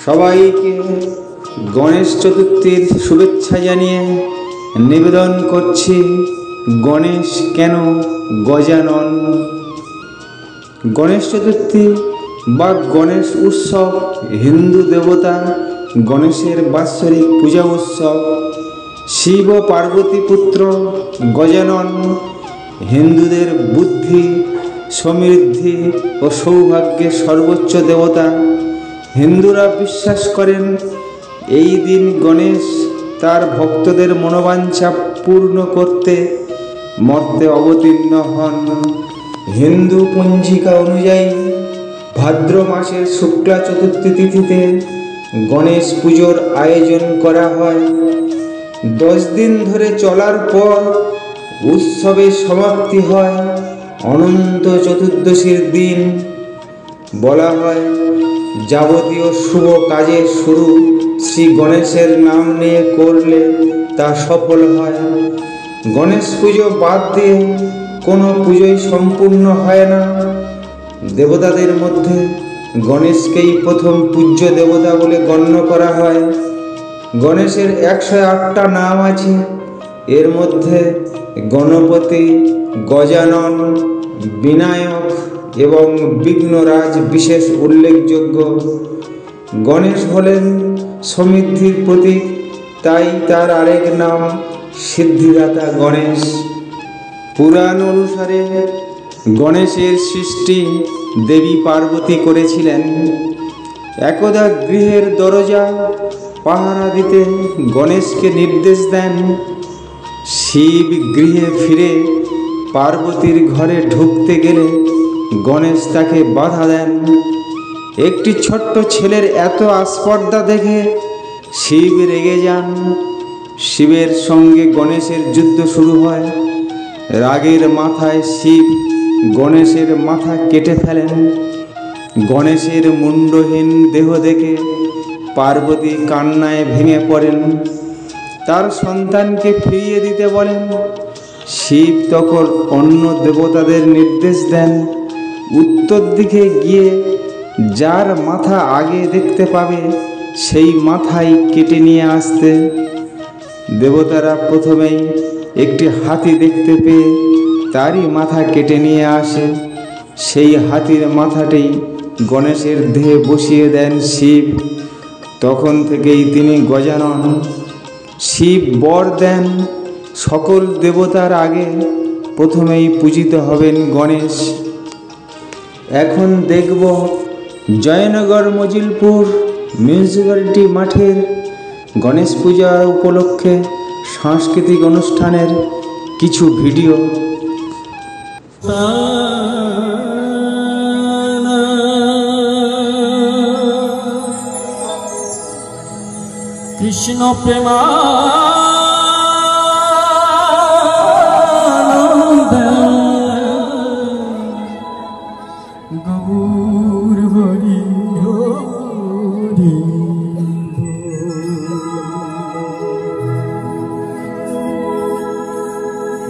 সবাইকে গণেশ চতুর্থীর শুভেচ্ছা জানিয়ে নিবেদন করছি গণেশ কেন গজানন। গণেশ চতুর্থী বা গণেশ উৎসব হিন্দু দেবতা গণেশের বাৎসরিক পূজা উৎসব। শিব ও পার্বতী পুত্র গজানন হিন্দুদের বুদ্ধি, সমৃদ্ধি ও সৌভাগ্যের সর্বোচ্চ দেবতা। হিন্দুরা বিশ্বাস করেন এই দিন গণেশ তার ভক্তদের মনোবাঞ্ছা পূর্ণ করতে মর্তে অবতীর্ণ হন। হিন্দু পঞ্জিকা অনুযায়ী ভাদ্র মাসের শুক্লা চতুর্থী তিথিতে গণেশ পুজোর আয়োজন করা হয়। 10 দিন ধরে চলার পর উৎসবের সমাপ্তি হয় অনন্ত চতুর্দশীর দিন। বলা হয় যাবতীয় শুভ কাজের শুরু শ্রী গণেশের নাম নিয়ে করলে তা সফল হয়। গণেশ পুজো বাদ দিয়ে কোনো পুজোই সম্পূর্ণ হয় না। দেবতাদের মধ্যে গণেশকেই প্রথম পূজ্য দেবতা বলে গণ্য করা হয়। গণেশের 108টা নাম আছে। এর মধ্যে গণপতি, গজানন, বিনায়ক এবং বিঘ্নরাজ বিশেষ উল্লেখযোগ্য। গণেশ হলেন সমৃদ্ধির প্রতীক, তাই তার আরেক নাম সিদ্ধিদাতা গণেশ। পুরাণ অনুসারে গণেশের সৃষ্টি দেবী পার্বতী করেছিলেন। একদা গৃহের দরজা পাহারা দিতে গণেশকে নির্দেশ দেন। শিব গৃহে ফিরে পার্বতীর ঘরে ঢুকতে গেলে গণেশ তাকে বাধা দেন। একটি ছোট্ট ছেলের এত আস্পর্ধা দেখে শিব রেগে যান। শিবের সঙ্গে গণেশের যুদ্ধ শুরু হয়। রাগের মাথায় শিব গণেশের মাথা কেটে ফেলেন। গণেশের মুন্ডহীন দেহ দেখে পার্বতী কান্নায় ভেঙে পড়েন। তার সন্তানকে ফিরিয়ে দিতে বলেন। শিব তখন অন্য দেবতাদের নির্দেশ দেন উত্তর দিকে গিয়ে যার মাথা আগে দেখতে পাবে সেই মাথাই কেটে নিয়ে আসতে। দেবতারা প্রথমেই একটি হাতি দেখতে পেয়ে তারই মাথা কেটে নিয়ে আসে। সেই হাতির মাথাটি গণেশের দেহে বসিয়ে দেন শিব। তখন থেকেই তিনি গজানন। শিব বর দেন সকল দেবতার আগে প্রথমেই পূজিত হবেন গণেশ। এখন দেখব জয়নগর মজিলপুর মিউনিসিপ্যালিটি মাঠের গণেশ পূজা উপলক্ষে সাংস্কৃতিক অনুষ্ঠানের কিছু ভিডিও। কৃষ্ণ প্রেমা গৌর হরি হরি।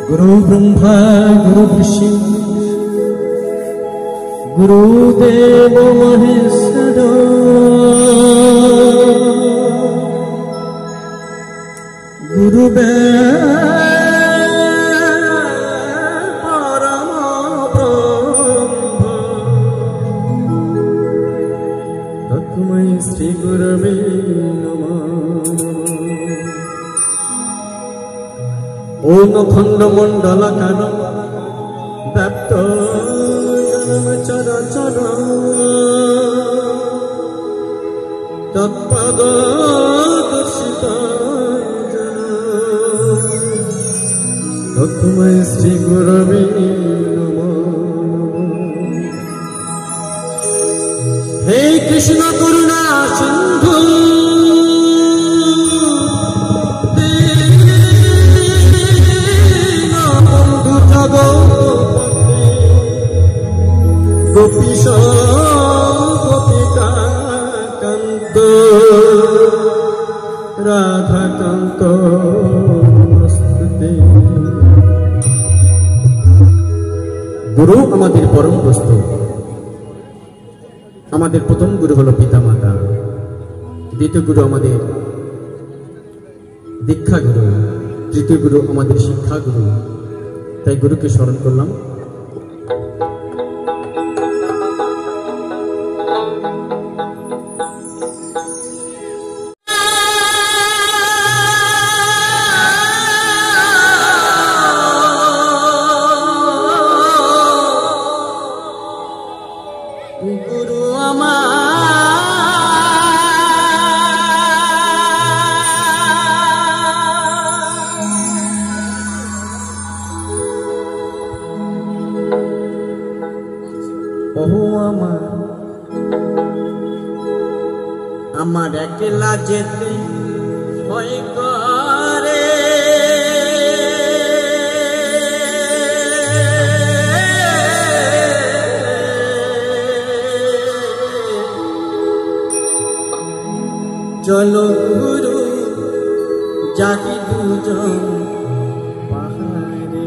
গুরু ব্রহ্মা গুরু বিষ্ণু গুরুদেব মহেশ্বর গুরুবে পরম ব্রহ্ম তস্मै শ্রী গুরবে নমঃ। ওম খণ্ডমণ্ডলকার ব্যাপ্ত চরাচর তৎপদ দর্শিত তস্मै শ্রী গুরবে নমঃ। হে কৃষ্ণ করুণা সিন্ধু বন্ধু জগৎপতি গোপীশ গোপিকা কান্ত রাধাকান্ত গুরু আমাদের পরম বস্তু। আমাদের প্রথম গুরু হলো পিতা মাতা। দ্বিতীয় গুরু আমাদের দীক্ষা গুরু, তৃতীয় গুরু আমাদের শিক্ষা গুরু। তাই গুরুকে স্মরণ করলাম। গুরু আমার আমার একলা যেতে ভয় করে, চলো গুরু যাই দুজন পাহাড়ে।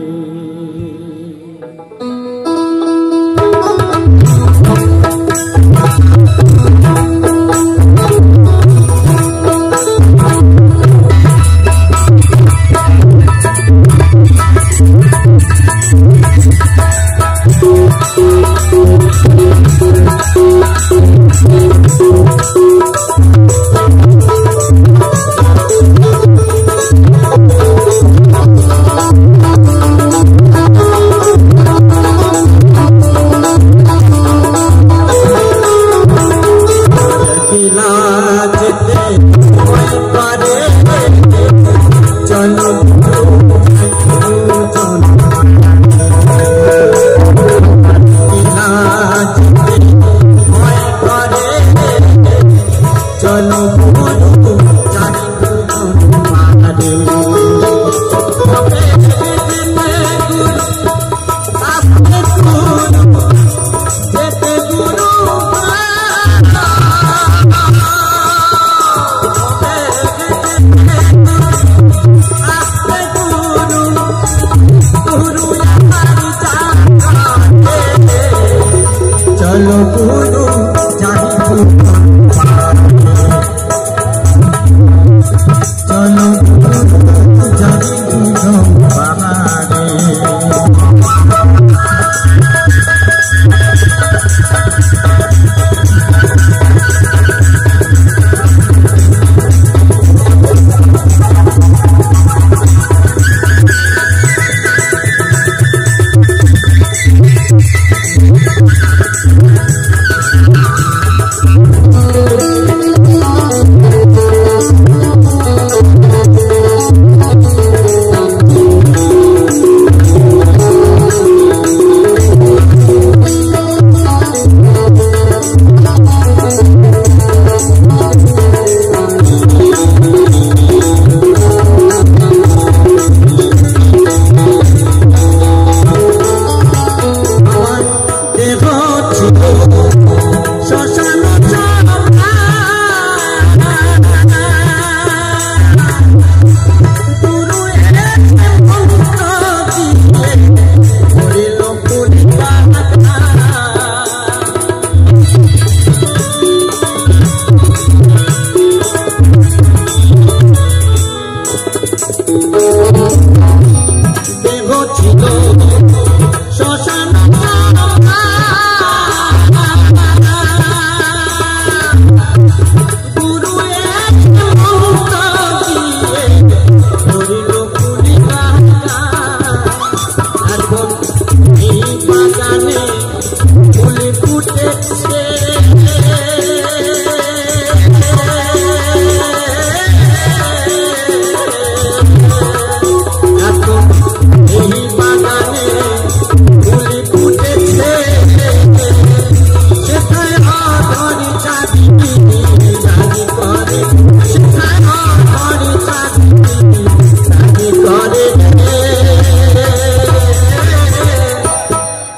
चलो गुरु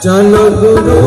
चलो गुरु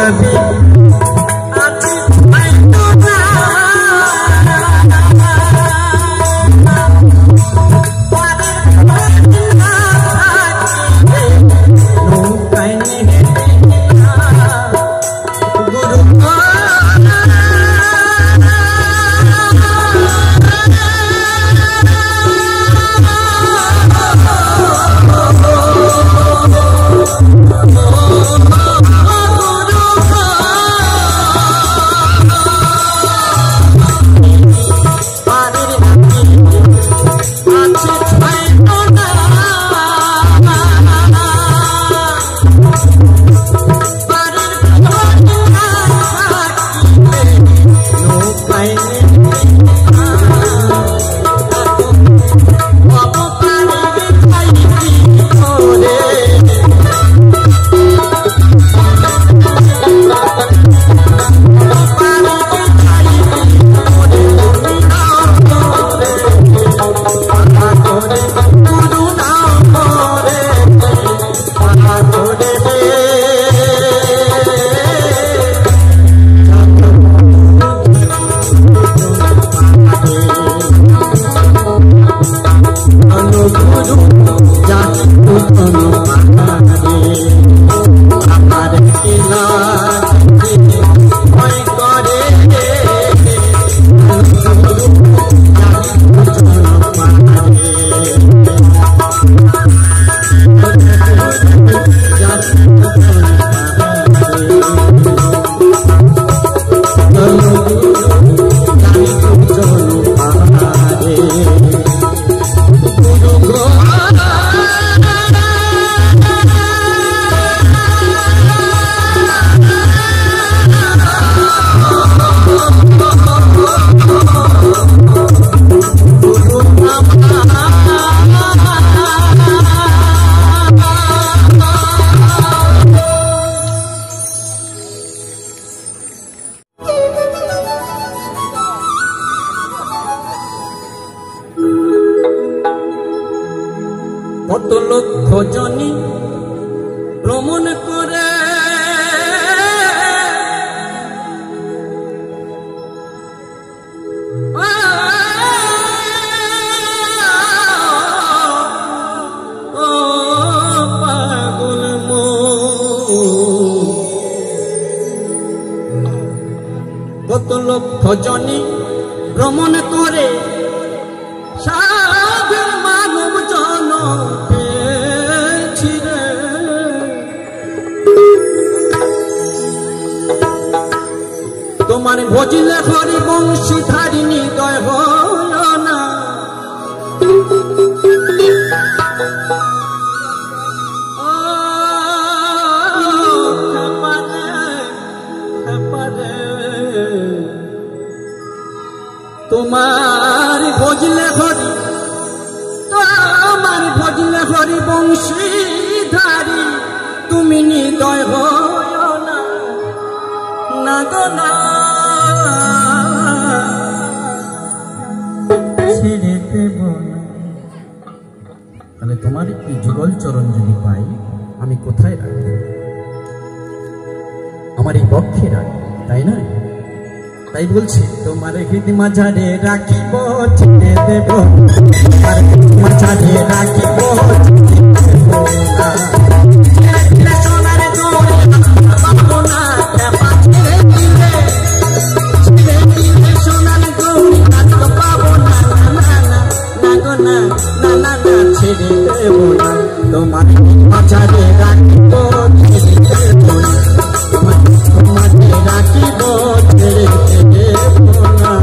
ভাবি আছি হয়তো না কত লক্ষ জনি ভ্রমণ করে পাগল কত লক্ষ জনি ভ্রমণ করে সাধের মানব জন তোমার ভজিলে হরি বংশীধারী নিদয় হল না তোমার ভজিলে হরি বংশীধারী তুমি নিদয় হল না না গো না ছেড়ে দেব না। তাহলে তোমার একটি যুগল চরণ যদি পাই আমি কোথায় রাখব? আমার এই বক্ষে রাখব, তাই নয়? তাই বলছে তোমার হৃদ মাঝারে রাখিব ছেড়ে দেব, তোমার হৃদ মাঝারে রাখিব সোনার দোল পাবো না সোনার দোল পাবো না না ছেড়ে দেব না, তোমার মাঝারে রাখিব ছেড়ে দেব না, তোমাকে রাখিব ছেড়ে দেব না।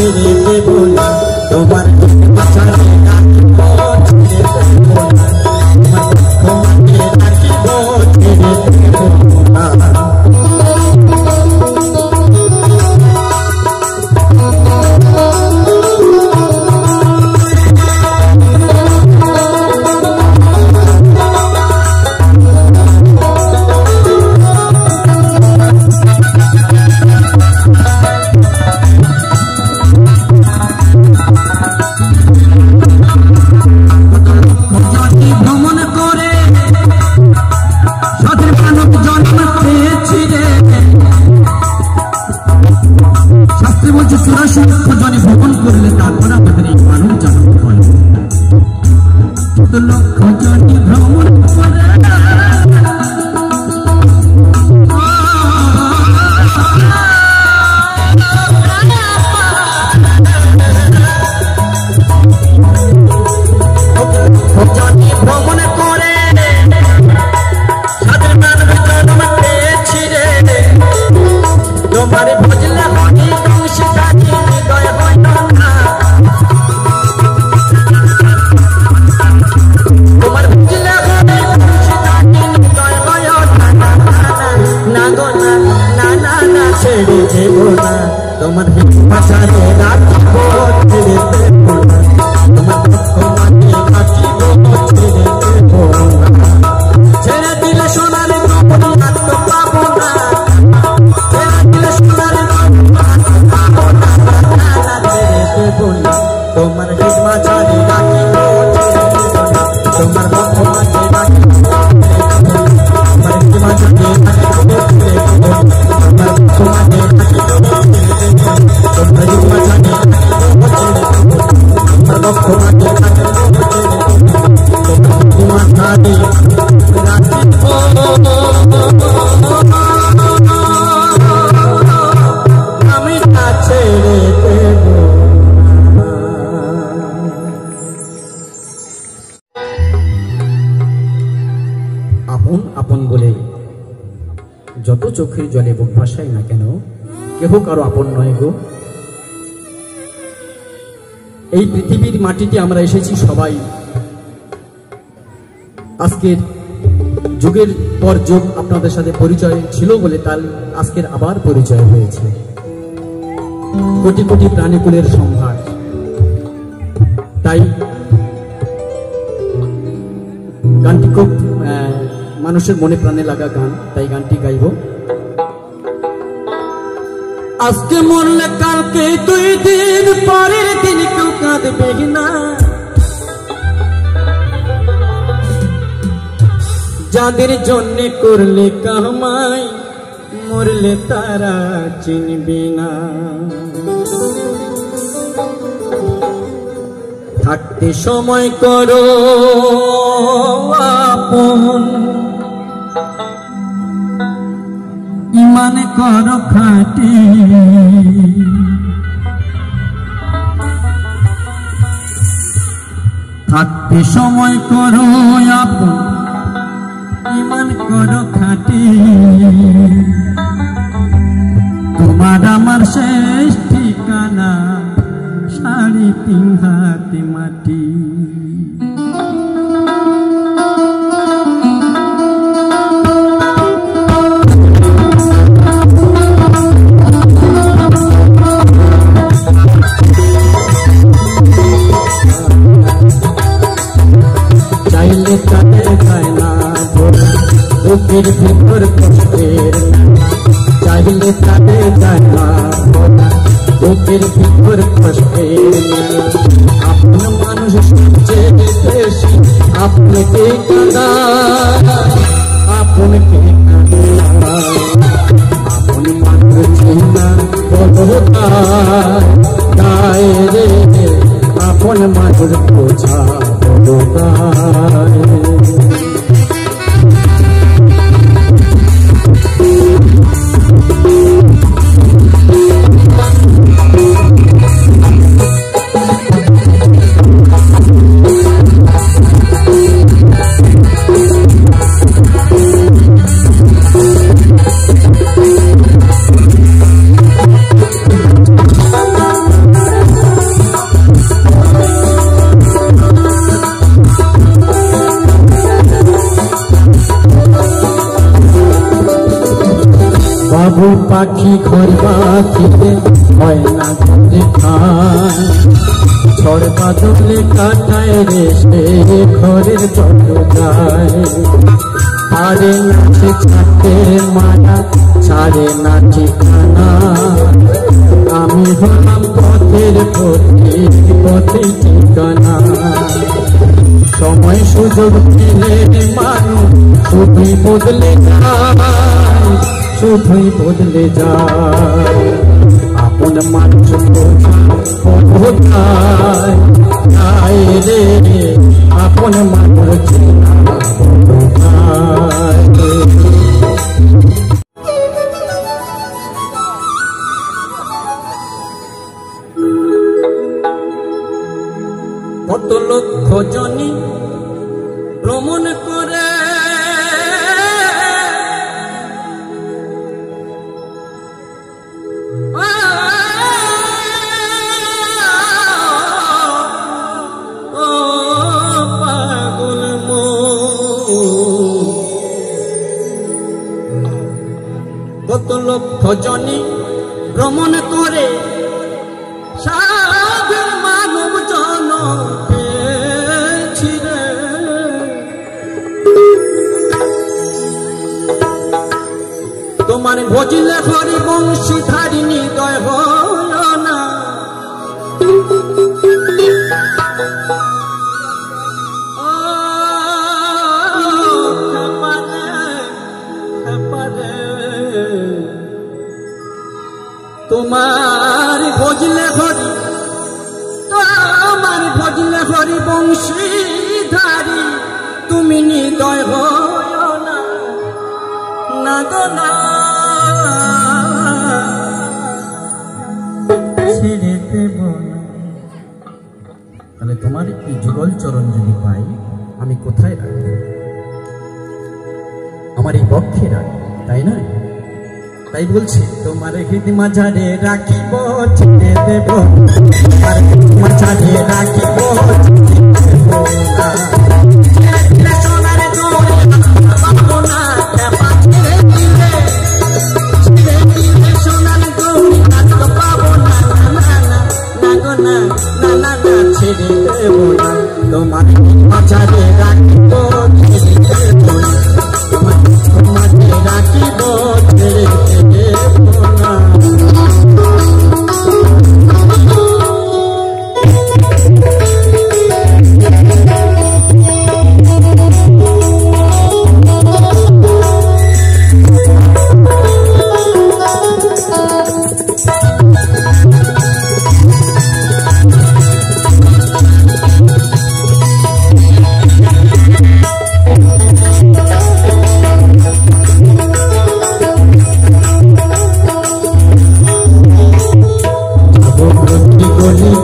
ছেড়ে দেব না, তোমার হিকমত ছাড়ে রাখিব ছেড়ে দেব না, তোমাকে রাখিব ছেড়ে দেব না। জনে ভ্রমণ করলে তারপর আমাদের এই মানব জন্ম হয়। লক্ষ জনে ভ্রমণ করে ভ্রমণ করে সাদের মানব জন্ম পেয়েছি রে, তোমার ভজলে হরি বংশধারী হৃদয় হয় না, তোমার ভজলে হরি বংশধারী হৃদয় হয় না গো না, না না না ছেড়ে দেব না, তোমার হিকমত ছাড়ে রাখিব ছেড়ে দেব না, তোমার ভক্তমাকে রাখিব ছেড়ে দেব না। ছেড়ে দিলে সোনার নবনী আত্ম পাবো না, ছেড়ে দিলে সোনার নবনী আত্ম পাবো না, ছেড়ে দেব না, তোমার হিকমত ছাড়ে রাখিব ছেড়ে দেব না, তোমার ভক্তমাকে রাখিব তোমার হিকমত ছাড়ে রাখিব ছেড়ে দেব না, তোমার ভক্তমাকে রাখিব তোমার হিকমত ছাড়ে রাখিব ছেড়ে দেব না, তোমার ভক্তমাকে রাখিব তোমার হিকমত ছাড়ে রাখিব আমি তা ছেড়ে দেব না। আপন আপন বলে যত চোখের জলে বুক ভাসায় না কেন, কেহ কারো আপন নয় গো। এই পৃথিবীর মাটিতে আমরা এসেছি সবাই, আজকের যুগের পর যুগ আপনাদের সাথে পরিচয় ছিল বলে তার আজকের আবার পরিচয় হয়েছে। কোটি কোটি প্রাণীকুলের সম্ভার, তাই গানটি খুব মানুষের মনে প্রাণে লাগা গান, তাই গানটি গাইব। আজকে মরলে কালকে 2 দিন পরের দিন কেউ কাঁদবে না, যাদের জন্য করলে কামাই মরলে তারা চিনবি না, থাকতে সময় করো আপন, ইমান করো খাঁটি, থাকতে সময় করো আপন, ইমান করো খাঁটি, তোমার আমার শেষ ঠিকানা 3.5 হাত মাটি। চাইলে তাদের খায় না ভোলা, বুকের ভিতর কষ্টের মেলা, চাইলে তাদের খায় না ভোলা, বুকের ভিতর কষ্টের মেলা, আপন মানুষ সবচেয়ে বেশি আপনাকে কাঁদায়, আপনাকে কাঁদায়, আপন মানুষ চিনা বড়দায়, গায়ে রে আপন মানুষ বোঝা বড়দায়। কি ঘর বাঁচিতে হয় না ঘরে খায় ঝড় বাদলে কাটায় রে সে ঘরের যত যায় পারে না সে ছাড়তে মায়া ছাড়ে না ঠিকানা আমি হলাম পথের পথে ঠিকানা সময় সুযোগ দিলে মানুষ শুধুই বদলে যায় আপন মানুষ বোঝায় রে আপন মানুষ কত লক্ষ জনি ভ্রমণ করে পাগল কত লক্ষ জনি ভ্রমণ করে সাধন মানব জন তোমার ভজিলে হরি বংশী ধারিণী দয় হল না তোমার ভজলে হরি বংশী ধারি তুমি নিদয় হও না গো না ছেড়ে দেব না। তাহলে তোমার এই যুগল চরণ যদি পাই আমি কোথায় রাখবো? আমার এই বক্ষে রাখবো, তাই নয়? তাই বলছি তোমার হৃদ মাঝারে রাখিব ছেড়ে দেব, তোমার হৃদ মাঝারে রাখিব ছেড়ে দেব না। সোনার দৌড়ে পাবো না ছেড়ে দিলে সোনার দৌড়ে পাবো না গো না ছেড়ে দেব না। তোমার হৃদ মাঝারে রাখিব ছেড়ে দেব না, তোমার মাঝে রাখিব ছেড়ে দেব না।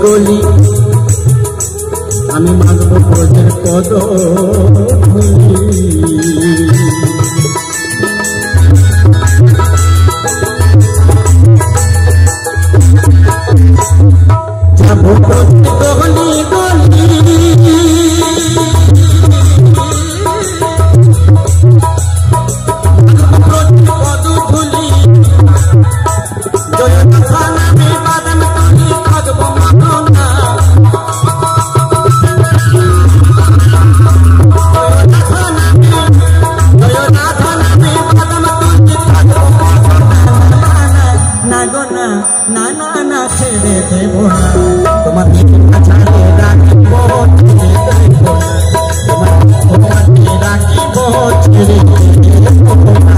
গলি আমি মাগব ব্রজের পদ যাব গলি গলি পদ ধুলি জয় নামে বাদাম তুলি থাকবো মাগনা না ছেড়ে দেব না। তোমার ছাড়ে রাখিব ছেড়ে দেব না, তোমার রাখিব ছেড়ে দেব না।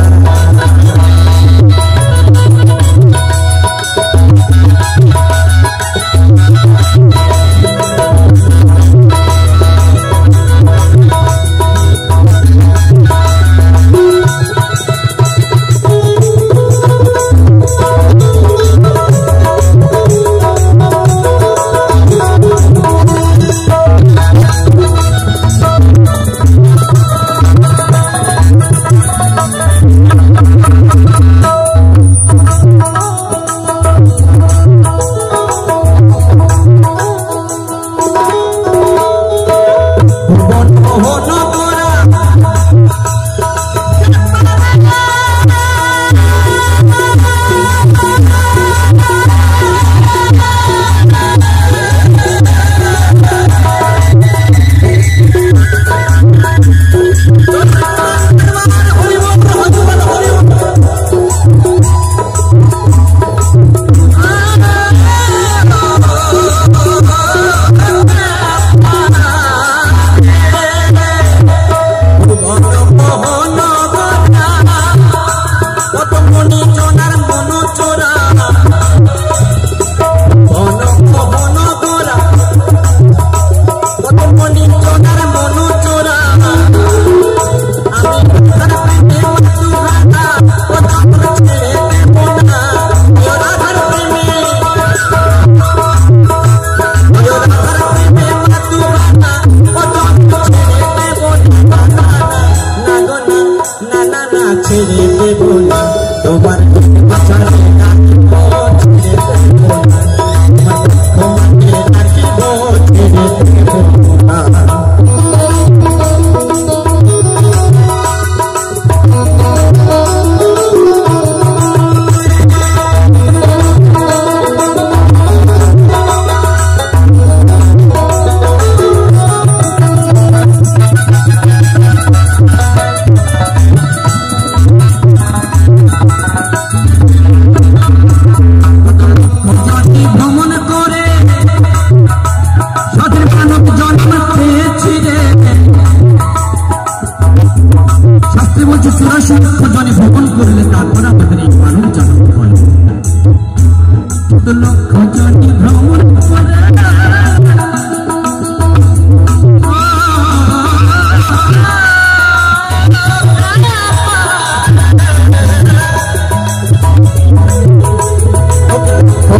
লক্ষ জনি ভ্রমণ করে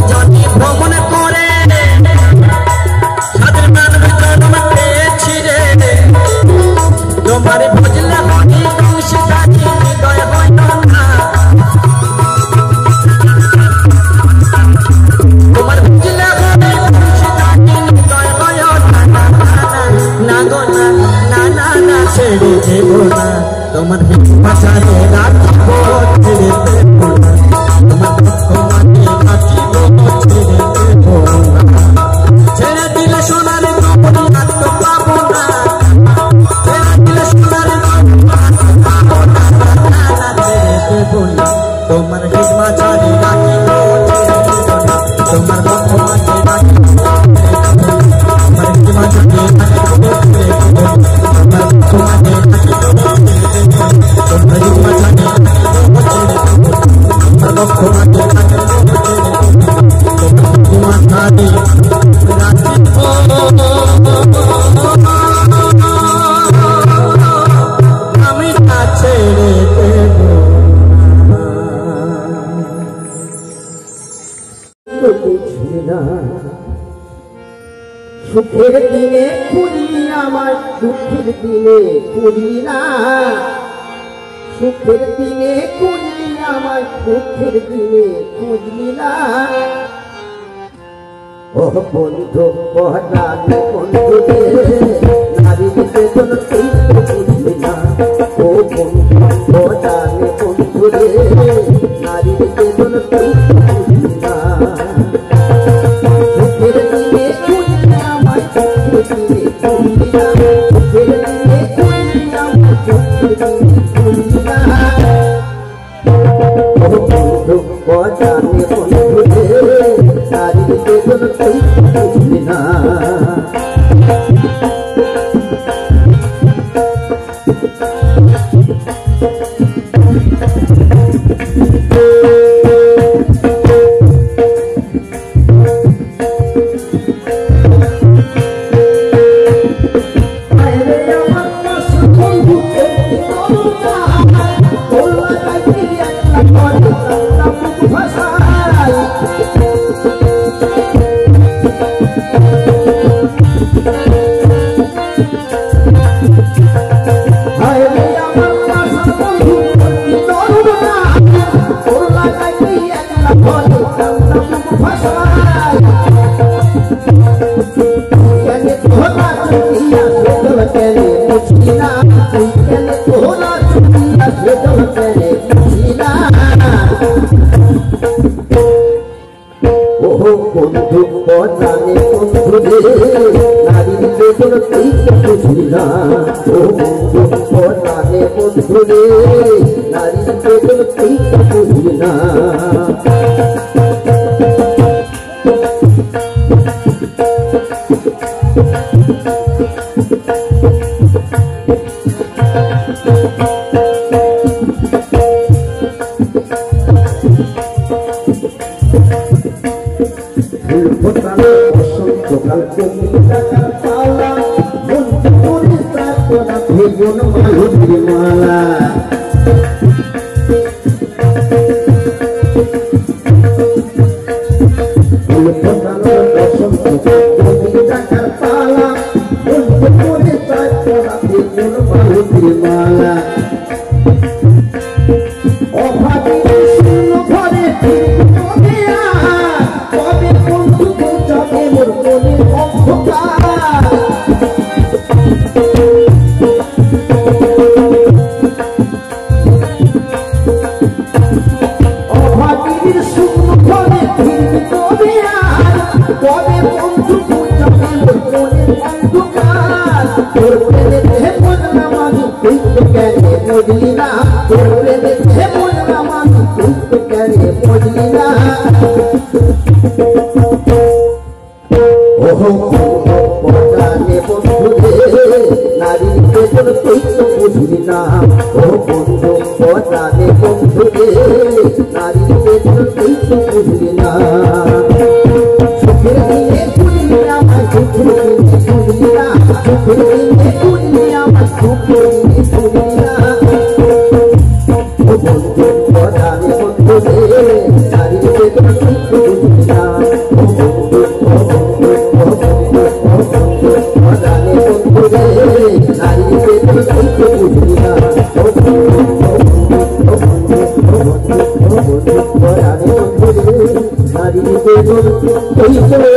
জনি ভ্রমণ করে সাদের মান বিতরণ পেয়েছি রে তোমার ভজলে হরি বংশী কাটি হৃদয় হয় না তোমার ভজলে হরি বংশী কাটি হৃদয় হয় না গো না না না না ছেড়ে দেব না তোমার ভাষারে রাখিব ছেড়ে দেব না তোমার তোমাকে রাখিব ছেড়ে দেব না ছেড়ে দিলে সোনার কবরি আর তো পাবো না ছেড়ে দিলে সোনার কবরি আর তো পাবো না ছেড়ে দেব না তোমার ভাষারে রাখিব ছেড়ে দেব না তোমার তোমাকে রাখিব তোমার ভাষারে রাখিব ছেড়ে দেব না তোমার তোমাকে রাখিব তোমার ভাষারে রাখিব ছেড়ে দেব তোমার তোমাকে রাখিব তোমার ভাষারে আমি না ছেড়ে দেব সুখের দিনে খুঁজি আমার দুঃখের দিনে খুঁজি না সুখের দিনে খুঁজি আমার দুঃখের দিনে খুঁজলি না ও বন্ধু বহরানি বন্ধু রে নারীর বেদন তুই তো বুঝলি না ও বন্ধু বহরানি বন্ধু রে নারীর বেদন তুই তো বুঝলি না সুখের দিনে খুঁজি আমার দুঃখের দিনে খুঁজলি না সুখের দিনে খুঁজি আমার দুঃখের দিনে খুঁজলি না ও বন্ধু বহরানি বন্ধু রে নারীর বেদন তুই তো বুঝলি না বন্ধু বজানে বন্ধু রে নারীর বেদন তুই তো বুঝলি না ও বন্ধু বজানে বন্ধু রে নারীর বেদন তুই তো বুঝলি না নারী বুঝলি না সুখের দিনে তুললি আমার সুখের দিনে তুললি না সুখের দিনে তুললি আমার সুখের দিনে তুললি না ও বন্ধু পরাণে বন্ধু রে নারীর বেদনা তুই বুঝলি না ও বন্ধু পরাণে বন্ধু রে নারীর বেদনা তুই বুঝলি না পরাণে বন্ধু রে নারীর বেদনা তুই